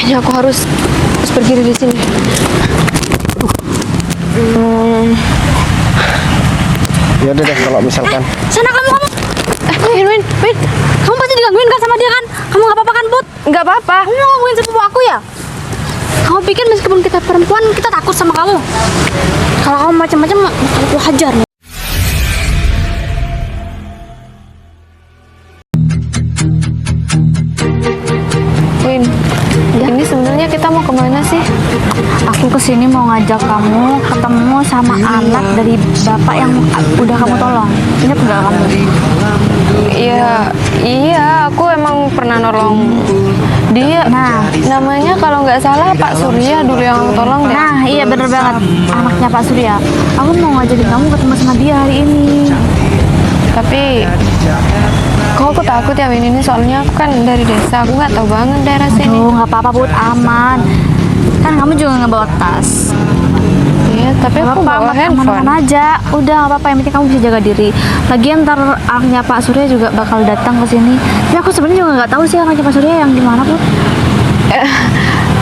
Kayaknya aku harus pergi dari sini. Ya udah deh kalau misalkan. Sana kamu. Win, kamu pasti digangguin kan sama dia kan? Kamu nggak apa-apa kan, Put? Nggak apa-apa. Kamu mau gangguin sepupu aku ya? Kamu pikir meskipun kita perempuan kita takut sama kamu? Kalau kamu macam-macam, aku hajar nih. Win, ini sebenarnya kita mau kemana sih? Aku kesini mau ngajak kamu ketemu sama anak dari bapak yang udah kamu tolong. Ingat nggak kamu? Iya, aku emang pernah nolong dia. Nah, namanya kalau nggak salah Pak Surya dulu yang aku tolong deh. nah iya bener banget, anaknya Pak Surya. Aku mau ngajakin kamu ketemu sama dia hari ini. Tapi kok aku takut ya Win, ini soalnya aku kan dari desa, aku nggak tahu banget daerah sini. Aduh, nggak apa-apa, Bud, aman. Kan kamu juga nggak bawa tas. Iya, tapi aku bawa handphone. Aman aja. Udah nggak apa-apa, yang penting kamu bisa jaga diri. Lagian ntar anaknya Pak Surya juga bakal datang ke sini. Tapi aku sebenarnya juga nggak tahu sih anaknya Pak Surya yang gimana, Bud.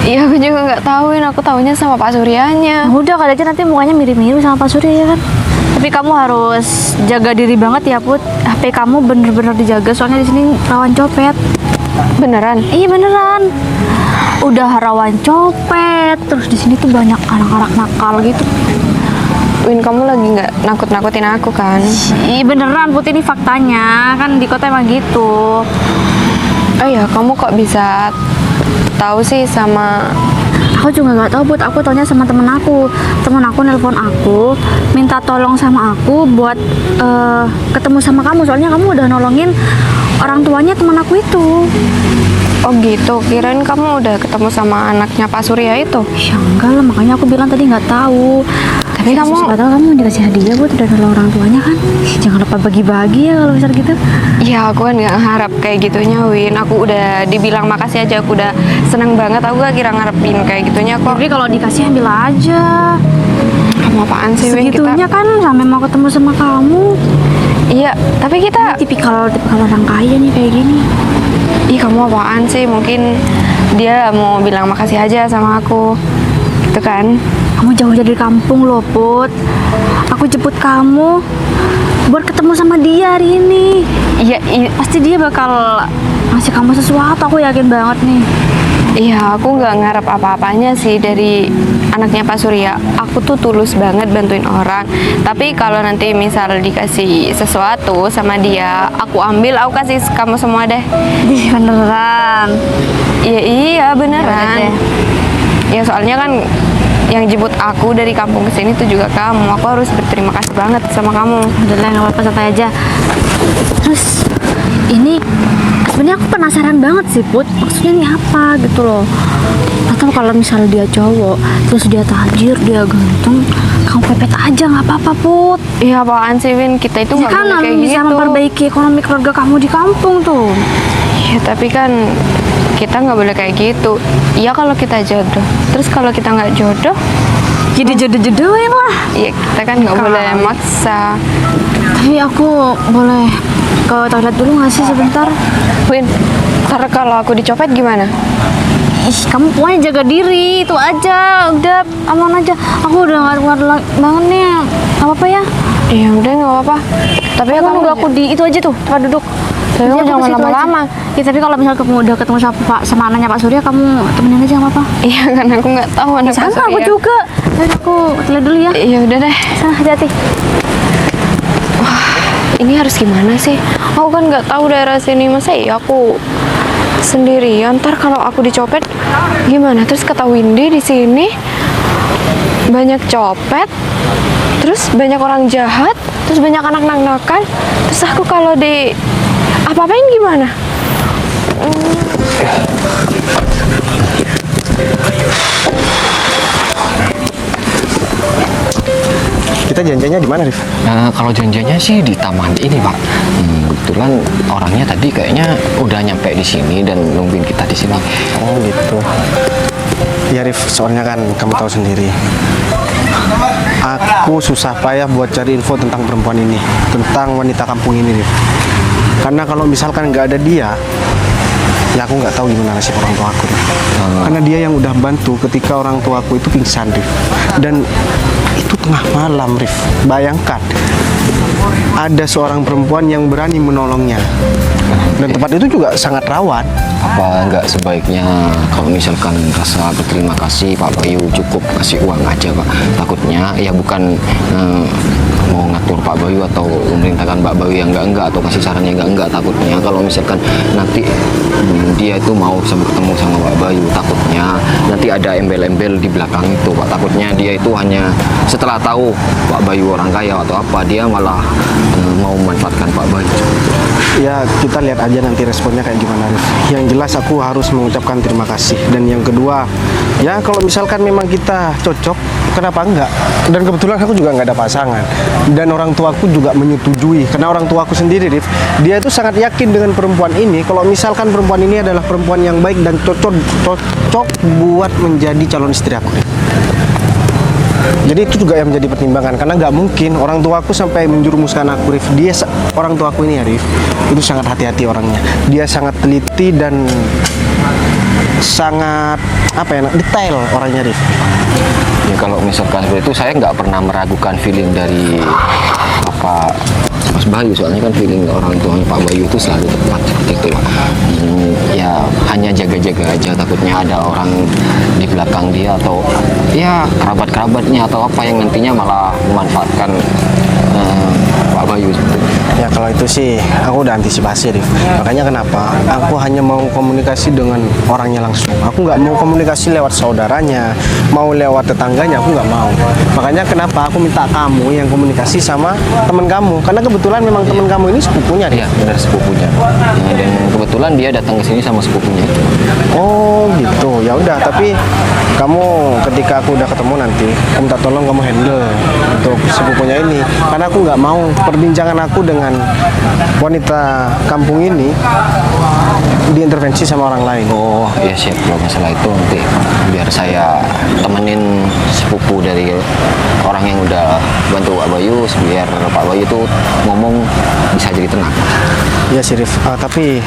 Iya, aku juga nggak tahuin. Aku tahunya sama Pak Suryanya. Udah kali aja nanti mukanya mirip-mirip sama Pak Surya ya kan. Tapi kamu harus jaga diri banget ya, Put. HP kamu bener-bener dijaga soalnya di sini rawan copet. Beneran? Iya beneran. Udah rawan copet, terus di sini tuh banyak anak-anak nakal gitu. Win, kamu lagi nggak nakut-nakutin aku kan? Iya beneran, Put, ini faktanya kan di kota emang gitu. Oh ya, kamu kok bisa tahu sih sama... Aku juga nggak tahu, Put. Aku taunya sama temen aku. Temen aku nelpon aku, minta tolong sama aku buat ketemu sama kamu. Soalnya kamu udah nolongin orang tuanya temen aku itu. Oh gitu, kirain kamu udah ketemu sama anaknya Pak Surya itu. Ya enggak lah, makanya aku bilang tadi nggak tahu. Tapi kamu... Siapa tahu kamu dikasih hadiah, Put, udah nolong orang tuanya kan. Jangan lupa bagi-bagi ya kalau misal gitu. Ya aku kan nggak harap kayak gitunya Win. Aku udah dibilang makasih aja, aku udah seneng banget. Aku gak kira ngarepin kayak gitunya kok. Tapi kalau dikasih ambil aja. Kamu apaan sih Win? Segitunya kan sampai mau ketemu sama kamu. Iya, tapi kita... Tipikal orang kaya nih kayak gini. Ih, kamu apaan sih? Mungkin dia mau bilang makasih aja sama aku. Gitu kan? Kamu jauh dari kampung loh, Put. Aku jemput kamu buat ketemu sama dia hari ini. Iya, Pasti dia bakal ngasih kamu sesuatu, aku yakin banget nih. iya, aku nggak ngarep apa-apanya sih dari anaknya Pak Surya. Aku tuh tulus banget bantuin orang. Tapi kalau nanti misal dikasih sesuatu sama dia, aku ambil, aku kasih kamu semua deh. Beneran. Iya, beneran. Boleh deh. Ya soalnya kan yang jemput aku dari kampung ke sini tuh juga kamu. Aku harus berterima kasih banget sama kamu. Udah lah, nggak apa-apa, santai aja. Terus ini sebenarnya aku penasaran banget sih, Put. Maksudnya ini apa gitu loh. Atau kalau misalnya dia cowok, terus dia tajir, dia ganteng, kamu pepet aja nggak apa-apa, Put. Iya, apaan sih Win? Kita itu Ya nggak kan boleh kayak bisa gitu. memperbaiki ekonomi keluarga kamu di kampung tuh. Ya tapi kan kita nggak boleh kayak gitu. Iya kalau kita jodoh. Terus kalau kita nggak jodoh, Jadi jodoh-jodohin lah. ya kita kan nggak boleh maksa. Tapi aku boleh ke toilet dulu nggak sih sebentar? Win, ntar kalau aku dicopet gimana? Ih, kamu pokoknya jaga diri, itu aja. Udah aman aja. Aku udah nggak kuat banget nih. Gak apa-apa ya? Ya udah nggak apa-apa. Tapi Kamu kamu nunggu aku di itu aja tuh, tempat duduk. Tapi Jadi kamu aku jangan ke situ lama-lama. aja. Ya tapi kalau misalnya kamu udah ketemu sama anaknya Pak Surya, kamu temenin aja nggak apa-apa. Iya kan aku nggak tahu anak Pak Sama aku Surya. juga. Jadi aku toilet dulu ya. Iya udah deh. Sana hati-hati. Ini harus gimana sih? Aku kan nggak tahu daerah sini, masa iya aku sendirian. Ntar kalau aku dicopet gimana? Terus kata Windy di sini banyak copet, terus banyak orang jahat, terus banyak anak nakal. Terus aku kalau di apa-apain gimana? Kita janjiannya di mana, Rif? Nah, kalau janjiannya sih di taman ini, Pak. Kebetulan orangnya tadi kayaknya udah nyampe di sini dan nungguin kita di sini. Oh gitu. Ya Rif, soalnya kan kamu tahu sendiri. Aku susah payah buat cari info tentang perempuan ini, tentang wanita kampung ini, Rif. Karena kalau misalkan nggak ada dia, Ya aku nggak tahu gimana nasib orang tua aku, Rif. Karena dia yang udah bantu ketika orang tua aku itu pingsan, Rif. Dan itu tengah malam, Rif. Bayangkan, ada seorang perempuan yang berani menolongnya. Dan tempat itu juga sangat rawan. Apa nggak sebaiknya kalau misalkan rasa berterima kasih Pak Bayu cukup kasih uang aja Pak? Takutnya ya bukan mau ngatur Pak Bayu atau memerintahkan Pak Bayu yang enggak atau kasih saran yang enggak. Takutnya kalau misalkan nanti dia itu mau ketemu sama Pak Bayu, takutnya nanti ada embel-embel di belakang itu Pak. Takutnya dia itu hanya setelah tahu Pak Bayu orang kaya atau apa, dia malah mau memanfaatkan Pak Bayu. Ya kita lihat aja nanti responnya kayak gimana, Rif. Yang jelas aku harus mengucapkan terima kasih. Dan yang kedua, ya kalau misalkan memang kita cocok, kenapa enggak? Dan kebetulan aku juga nggak ada pasangan. Dan orang tuaku juga menyetujui. Karena orang tuaku sendiri, Rif, dia itu sangat yakin dengan perempuan ini. Kalau misalkan perempuan ini adalah perempuan yang baik dan cocok buat menjadi calon istri aku, Rif. Jadi itu juga yang menjadi pertimbangan, karena nggak mungkin orang tuaku sampai menjerumuskan aku, Rif. Orang tuaku ini ya, Rif, itu sangat hati-hati orangnya. Dia sangat teliti dan sangat detail orangnya, Rif. Ya kalau misalkan seperti itu saya nggak pernah meragukan feeling dari Mas Bayu, soalnya kan feeling orang tuanya Pak Bayu itu selalu tepat seperti itu. Ya hanya jaga-jaga aja, takutnya ada orang di belakang dia atau ya kerabat-kerabatnya atau apa yang nantinya malah memanfaatkan Pak Bayu. Ya kalau itu sih aku udah antisipasi, Rif. Makanya kenapa aku hanya mau komunikasi dengan orangnya langsung. Aku nggak mau komunikasi lewat saudaranya, mau lewat tetangganya, aku nggak mau. Makanya kenapa aku minta kamu yang komunikasi sama teman kamu, karena kebetulan memang teman kamu ini sepupunya, Rif. Iya benar, sepupunya. Ya, dan kebetulan dia datang ke sini sama sepupunya. Oh gitu, ya udah. Tapi kamu ketika aku udah ketemu nanti, aku minta tolong kamu handle untuk sepupunya ini, karena aku nggak mau perbincangan aku dengan wanita kampung ini diintervensi sama orang lain. Oh iya siap, kalau masalah itu nanti biar saya temenin sepupu dari orang yang udah bantu Pak Bayu, biar Pak Bayu tuh ngomong bisa jadi tenang. Iya sih, Rif. Tapi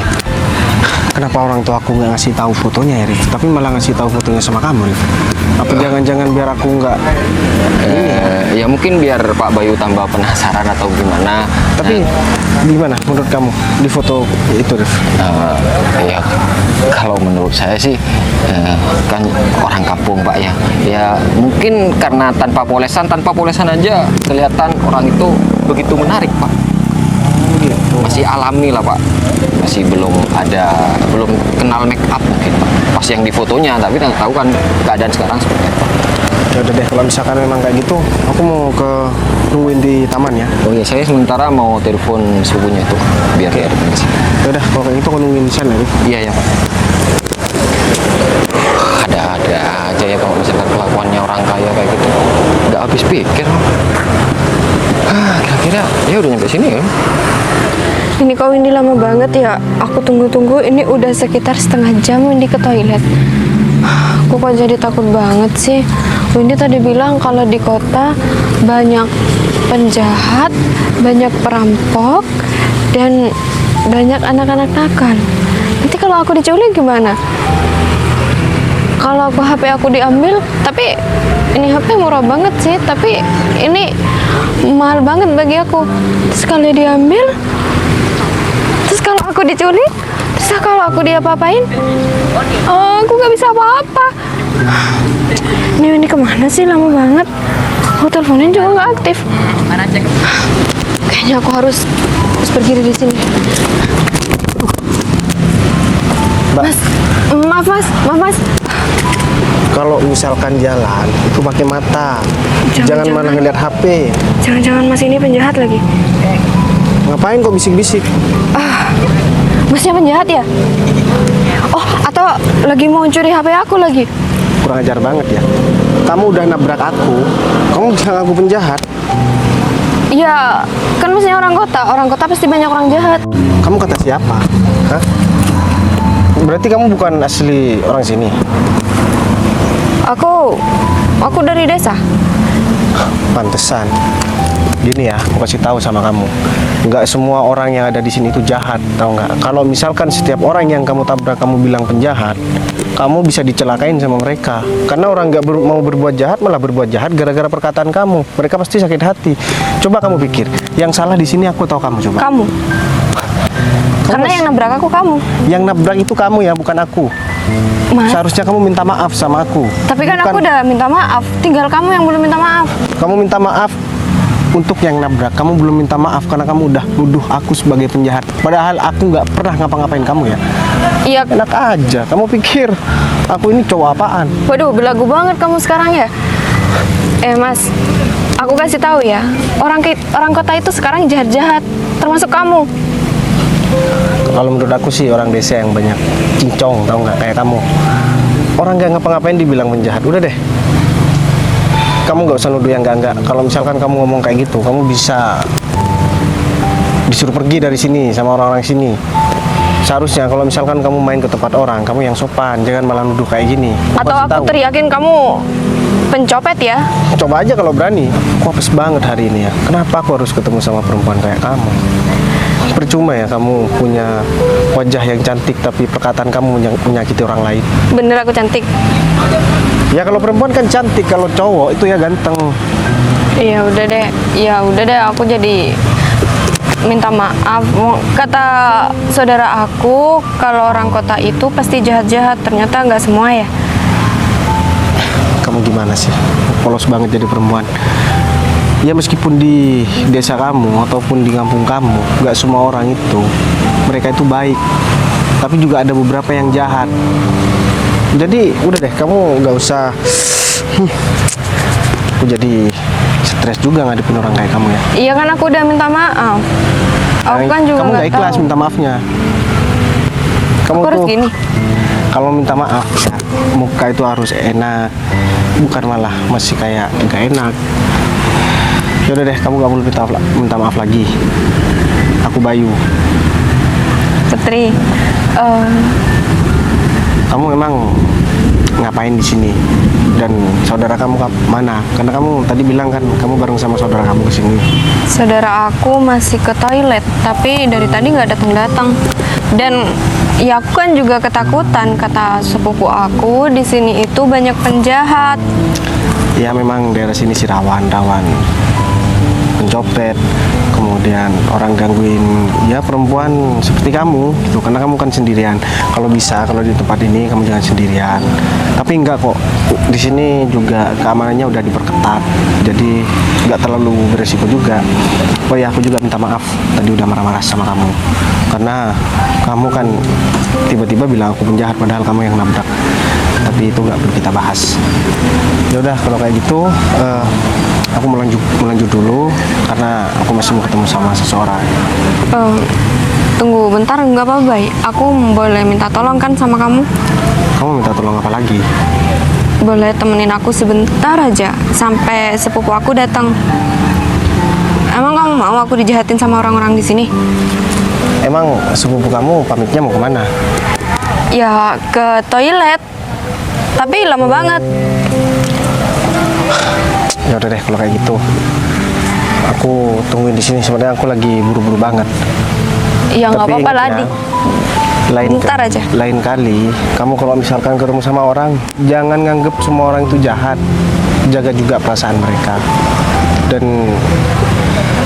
kenapa orang tua aku nggak ngasih tahu fotonya, ya, Rif? Tapi malah ngasih tahu fotonya sama kamu, Rif. Apa jangan-jangan biar aku nggak Ya mungkin biar Pak Bayu tambah penasaran atau gimana. Tapi gimana menurut kamu di foto itu, Rif? Ya kalau menurut saya sih kan orang kampung Pak ya. Ya mungkin karena tanpa polesan aja kelihatan orang itu begitu menarik Pak. Masih alami lah Pak, masih belum kenal make up mungkin Pak. Pas yang di fotonya, tapi kan tahu kan keadaan sekarang seperti apa. Ya udah deh, kalau misalkan memang kayak gitu, aku mau nungguin di taman ya. Oh iya, saya sementara mau telepon sepupunya itu biar dia datang ke sini. Ya udah, kalau kayak gitu aku nungguin di sana, Rif. Iya ya Pak. Ada aja ya kalau misalkan kelakuannya orang kaya kayak gitu, nggak habis pikir. Kira-kira ya udah nyampe sini ya. Ini kok Windy lama banget ya. Aku tunggu-tunggu, ini udah sekitar setengah jam Windy ke toilet. Aku kok jadi takut banget sih. Windy tadi bilang kalau di kota banyak penjahat, banyak perampok, dan banyak anak-anak nakal. Nanti kalau aku diculik gimana? Kalau HP aku diambil, tapi ini HP murah banget sih, tapi ini mahal banget bagi aku. Terus kalau diambil, terus kalau aku diculik, terus kalau aku diapa-apain, aku nggak bisa apa-apa. Ini kemana sih, lama banget. Aku teleponin juga nggak aktif. Kayaknya aku harus pergi dari sini. Mbak, Maaf mas. kalau misalkan jalan itu pakai mata, jangan malah ngeliat HP. Jangan-jangan mas ini penjahat lagi. Ngapain kok bisik-bisik? Masnya penjahat ya? Oh, atau lagi mau curi HP aku lagi? Kurang ajar banget ya. Kamu udah nabrak aku, kamu bilang aku penjahat. Ya, kan masnya orang kota pasti banyak orang jahat. Kamu kata siapa? Hah? Berarti kamu bukan asli orang sini? Aku dari desa. Pantesan. Gini ya, aku kasih tahu sama kamu. Nggak semua orang yang ada di sini itu jahat, tahu nggak? Kalau misalkan setiap orang yang kamu tabrak kamu bilang penjahat, kamu bisa dicelakain sama mereka. Karena orang nggak mau berbuat jahat malah berbuat jahat gara-gara perkataan kamu. Mereka pasti sakit hati. Coba kamu pikir, yang salah di sini aku tahu kamu coba. Kamu. Karena yang nabrak aku kamu. Yang nabrak itu kamu ya, bukan aku. Mas, Seharusnya kamu minta maaf sama aku. tapi kan Bukan- aku udah minta maaf. Tinggal kamu yang belum minta maaf. Kamu minta maaf untuk yang nabrak. Kamu belum minta maaf karena kamu udah nuduh aku sebagai penjahat. Padahal aku nggak pernah ngapa-ngapain kamu ya. Iya. Enak aja. Kamu pikir aku ini cowok apaan? Waduh, belagu banget kamu sekarang ya. Mas, aku kasih tahu ya. Orang kota itu sekarang jahat-jahat, termasuk kamu. Kalau menurut aku sih orang desa yang banyak cincong, tau nggak, kayak kamu. Orang nggak ngapa-ngapain dibilang penjahat. Udah deh. Kamu nggak usah nuduh yang nggak. Kalau misalkan kamu ngomong kayak gitu, kamu bisa disuruh pergi dari sini sama orang-orang sini. Seharusnya kalau misalkan kamu main ke tempat orang, kamu yang sopan, jangan malah nuduh kayak gini. Atau Kasih aku tahu. teriakin kamu pencopet ya. Coba aja kalau berani. Aku apes banget hari ini ya. Kenapa aku harus ketemu sama perempuan kayak kamu? Percuma ya kamu punya wajah yang cantik tapi perkataan kamu menyakiti orang lain. Bener aku cantik. Ya kalau perempuan kan cantik, kalau cowok itu ya ganteng. Ya udah deh, aku jadi minta maaf. Kata saudara aku, kalau orang kota itu pasti jahat-jahat. Ternyata nggak semua ya. Kamu gimana sih? Polos banget jadi perempuan. Ya meskipun di desa kamu ataupun di kampung kamu, nggak semua orang itu mereka itu baik. Tapi juga ada beberapa yang jahat. Jadi udah deh, kamu nggak usah. Aku jadi stres juga ngadepin orang kayak kamu ya. Iya kan aku udah minta maaf. Aku kan juga kamu nggak nggak ikhlas tahu. minta maafnya. Kamu Aku harus tuh gini. kalau minta maaf ya, muka itu harus enak, bukan malah masih kayak nggak enak. Yaudah deh, kamu gak perlu minta maaf lagi. Aku Bayu. Putri, Kamu memang ngapain di sini? Dan saudara kamu mana? Karena kamu tadi bilang kan kamu bareng sama saudara kamu ke sini. saudara aku masih ke toilet, tapi dari tadi nggak datang-datang. Dan ya aku kan juga ketakutan, kata sepupu aku di sini itu banyak penjahat. Ya memang daerah sini sih rawan pencopet, kemudian orang gangguin ya perempuan seperti kamu gitu, karena kamu kan sendirian. Kalau bisa kalau di tempat ini kamu jangan sendirian. Tapi enggak kok, di sini juga keamanannya udah diperketat, jadi nggak terlalu beresiko juga. Oh ya, aku juga minta maaf tadi udah marah-marah sama kamu, karena kamu kan tiba-tiba bilang aku penjahat padahal kamu yang nabrak. Tapi itu nggak perlu kita bahas. Ya udah kalau kayak gitu, aku melanjut dulu karena aku masih mau ketemu sama seseorang. Tunggu bentar, nggak apa-apa, Bay. Aku boleh minta tolong kan sama kamu? Kamu minta tolong apa lagi? Boleh temenin aku sebentar aja sampai sepupu aku datang. Emang kamu mau aku dijahatin sama orang-orang di sini? Emang sepupu kamu pamitnya mau kemana? Ya ke toilet. Tapi lama banget. Ya udah deh kalau kayak gitu. Aku tungguin di sini. Sebenarnya aku lagi buru-buru banget. Ya nggak Tapi apa-apa ingat lah, ya, Dik. Bentar aja. Lain kali, kamu kalau misalkan ketemu sama orang, jangan nganggep semua orang itu jahat. Jaga juga perasaan mereka. Dan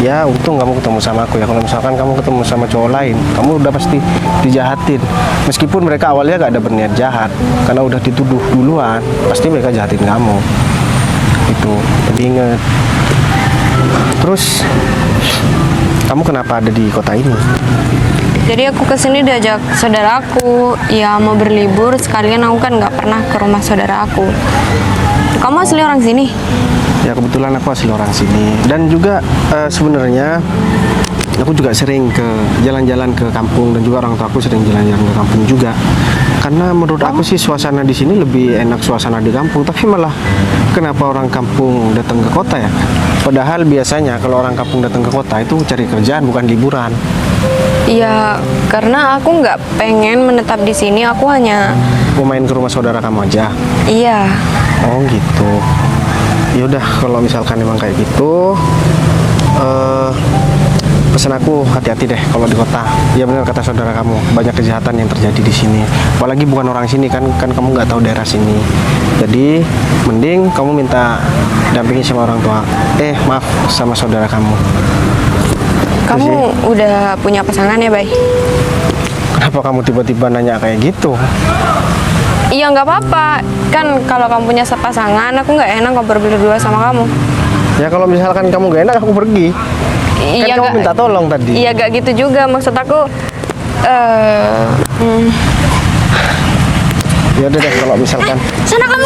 ya untung kamu ketemu sama aku ya. Kalau misalkan kamu ketemu sama cowok lain, kamu udah pasti dijahatin. Meskipun mereka awalnya gak ada berniat jahat, karena udah dituduh duluan, pasti mereka jahatin kamu. Itu, jadi inget. Terus, kamu kenapa ada di kota ini? Jadi aku kesini diajak saudara aku, ya mau berlibur sekalian. Aku kan nggak pernah ke rumah saudara aku. Kamu asli orang sini? Ya kebetulan aku asli orang sini. Dan juga sebenarnya aku juga sering ke jalan-jalan ke kampung, dan juga orang tua aku sering jalan-jalan ke kampung juga. Karena menurut aku sih suasana di sini lebih enak suasana di kampung. Tapi malah kenapa orang kampung datang ke kota ya? Padahal biasanya kalau orang kampung datang ke kota itu cari kerjaan bukan liburan. Ya karena aku nggak pengen menetap di sini. Aku hanya Mau main ke rumah saudara kamu aja. iya. Oh gitu. Ya udah kalau misalkan emang kayak gitu, pesan aku hati-hati deh kalau di kota. Ya benar kata saudara kamu, banyak kejahatan yang terjadi di sini. Apalagi bukan orang sini kan kamu nggak tahu daerah sini. Jadi mending kamu minta dampingi sama orang tua. Maaf, sama saudara kamu. Kamu udah punya pasangan ya, Bay? Kenapa kamu tiba-tiba nanya kayak gitu? Iya nggak apa-apa. Kan kalau kamu punya pasangan, aku nggak enak ngobrol berdua sama kamu. Ya kalau misalkan kamu gak enak aku pergi. Iya Kan kamu minta tolong tadi. Iya gak gitu juga. Maksud aku, Ya udah deh kalau misalkan. Sana kamu.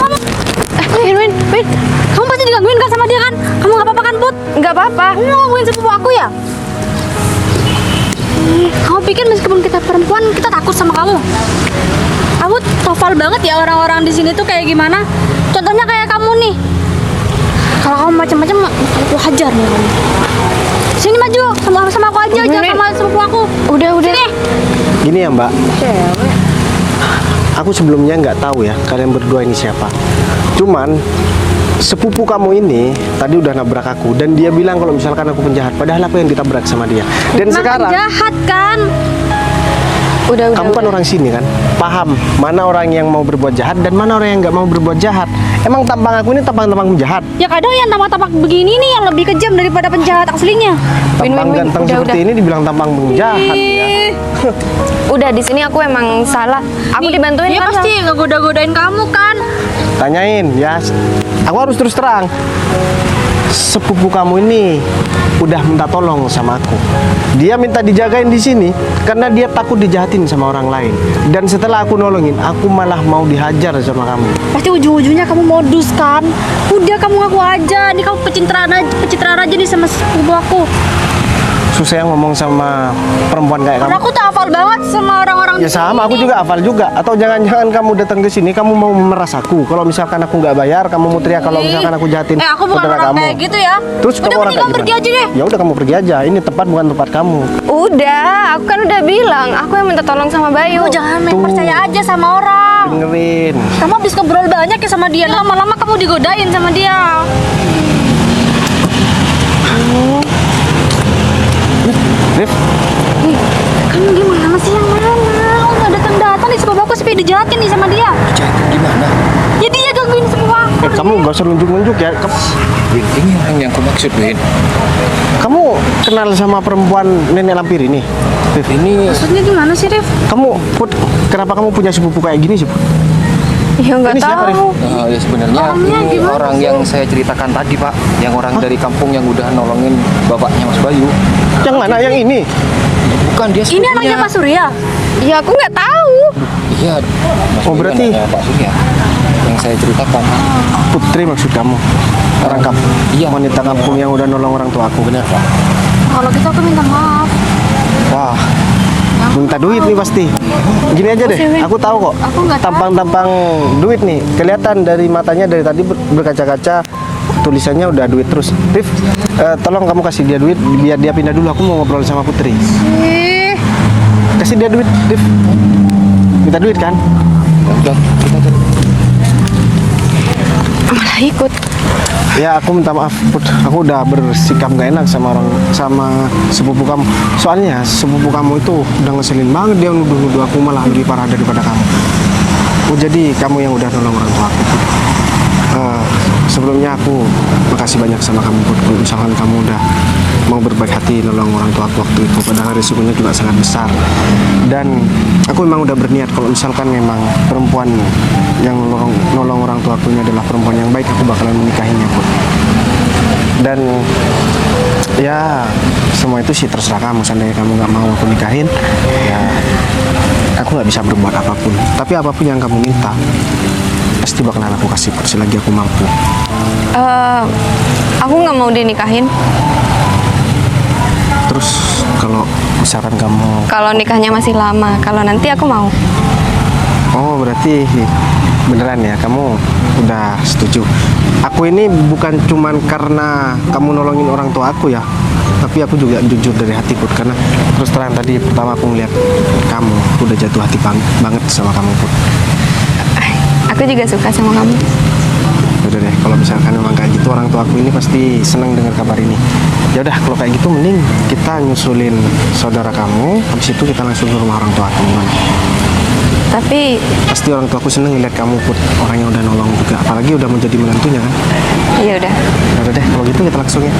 Win. Kamu pasti digangguin kan sama dia kan? Kamu nggak apa-apa kan, Put? Nggak apa-apa. Kamu mau ngomongin sepupu aku ya? Kamu pikir meskipun kita perempuan kita takut sama kamu? Kamu tofal banget ya orang-orang di sini tuh kayak gimana? Contohnya kayak kamu nih. Kalau kamu macam-macam, aku hajar nih kamu. Sini maju sama aku aja, jangan sama sepupu aku. Udah. Sini. Gini ya Mbak, aku sebelumnya nggak tahu ya kalian berdua ini siapa. Cuman sepupu kamu ini tadi udah nabrak aku dan dia bilang kalau misalkan aku penjahat, padahal aku yang ditabrak sama dia. Dan Emang sekarang jahat kan? Udah. kamu kan orang sini kan, paham mana orang yang mau berbuat jahat dan mana orang yang nggak mau berbuat jahat. Emang tampang aku ini tampang penjahat? Ya kadang yang tampak-tampak begini nih yang lebih kejam daripada penjahat aslinya. Tampang Win, ganteng udah. seperti ini dibilang tampang penjahat ya. Udah di sini aku emang salah. Aku dibantuin Dia kan. pasti ngegoda-godain kamu kan? Tanyain ya, aku harus terus terang. Sepupu kamu ini udah minta tolong sama aku. Dia minta dijagain di sini karena dia takut dijahatin sama orang lain. Dan setelah aku nolongin, aku malah mau dihajar sama kamu. Pasti ujung-ujungnya kamu modus kan? Udah kamu ngaku aja, nih kamu pencitraan aja nih sama sepupu aku. Susah yang ngomong sama perempuan kayak Karena kamu. aku tuh hafal banget sama orang-orang Ya di sama, aku sini. juga hafal juga. Atau jangan-jangan kamu datang ke sini, kamu mau memeras aku. Kalau misalkan aku nggak bayar, kamu mau teriak kalau misalkan aku jahatin Aku bukan saudara orang kamu. kayak gitu ya. Terus Udah kamu orang mending kayak kamu pergi gimana? aja deh. Ya udah kamu pergi aja. Ini tempat bukan tempat kamu. Udah, aku kan udah bilang. Aku yang minta tolong sama Bayu. Kamu jangan main Tuh. percaya aja sama orang. Dengerin. Kamu habis ngobrol banyak ya sama dia. Lama-lama kamu digodain sama dia. Rif, Kamu gimana sih yang mana? Oh, nggak datang-datang nih sepupu aku sampai dijahatin nih sama dia. Jahatin gimana? Ya dia gangguin sepupu aku. kamu gak usah nunjuk-nunjuk ya. Win, ini orang yang aku maksud, Win. Kamu kenal sama perempuan nenek lampir ini? Rif, Ini Maksudnya gimana sih, Rif? kamu, Put, kenapa kamu punya sepupu kayak gini sih, Put? Ya nggak Ini siapa, Rif? tahu. ya sebenarnya Orangnya ini gimana orang yang saya ceritakan tadi, Pak. Yang orang dari kampung yang udah nolongin bapaknya Mas Bayu. Yang mana? Yang ini? Bukan dia Ini sepupunya. anaknya Pak Surya. Ya aku nggak tahu. Iya, Mas Oh, Bayu berarti- anaknya Pak Surya. Yang saya ceritakan. Putri maksud kamu? Orang kampung? Iya. Wanita kampung yang udah nolong orang tua aku. Benar, Pak. Kalau gitu aku minta maaf. Wah, minta duit nih pasti. Gini aja deh, aku tahu kok. Aku nggak tahu. Tampang-tampang duit nih. Kelihatan dari matanya dari tadi berkaca-kaca. Tulisannya udah duit terus. Rif, tolong kamu kasih dia duit biar dia pindah dulu. Aku mau ngobrol sama Putri. Ih, Kasih dia duit, Rif. Minta duit kan? Ya udah, kita cari. Malah ikut. Ya aku minta maaf, Put. Aku udah bersikap gak enak sama sepupu kamu. Soalnya sepupu kamu itu udah ngeselin banget, dia nuduh-nuduh aku malah lebih parah daripada kamu. Oh jadi kamu yang udah nolong orang tua aku, Put. Sebelumnya aku makasih banyak sama kamu, Put. Kalau misalkan kamu udah mau berbaik hati nolong orang tua aku waktu itu, padahal risikonya juga sangat besar. Dan aku memang udah berniat kalau misalkan memang perempuan yang nolong orang tua aku ini adalah perempuan yang baik, aku bakalan menikahinya, Put. Dan ya semua itu sih terserah kamu. Seandainya kamu nggak mau aku nikahin, ya aku nggak bisa berbuat apapun. Tapi apapun yang kamu minta pasti bakalan aku kasih, Put, selagi aku mampu. Aku nggak mau dinikahin. Terus kalau misalkan kamu, Kalau nikahnya masih lama. Kalau nanti aku mau. oh berarti beneran ya kamu udah setuju. Aku ini bukan cuman karena kamu nolongin orang tua aku ya, tapi aku juga jujur dari hati, Put. Karena terus terang tadi pertama aku ngeliat kamu, aku udah jatuh hati banget sama kamu, Put. Aku juga suka sama kamu. Udah deh, kalau misalkan memang kayak gitu, orang tua aku ini pasti senang dengar kabar ini. Ya udah, kalau kayak gitu mending kita nyusulin saudara kamu, habis itu kita langsung ke rumah orang tua aku. Gimana? Tapi Pasti orang tua aku seneng lihat kamu Put, orang yang udah nolong juga, apalagi udah menjadi menantunya kan. ya udah. Ya udah deh, kalau gitu kita langsung ya.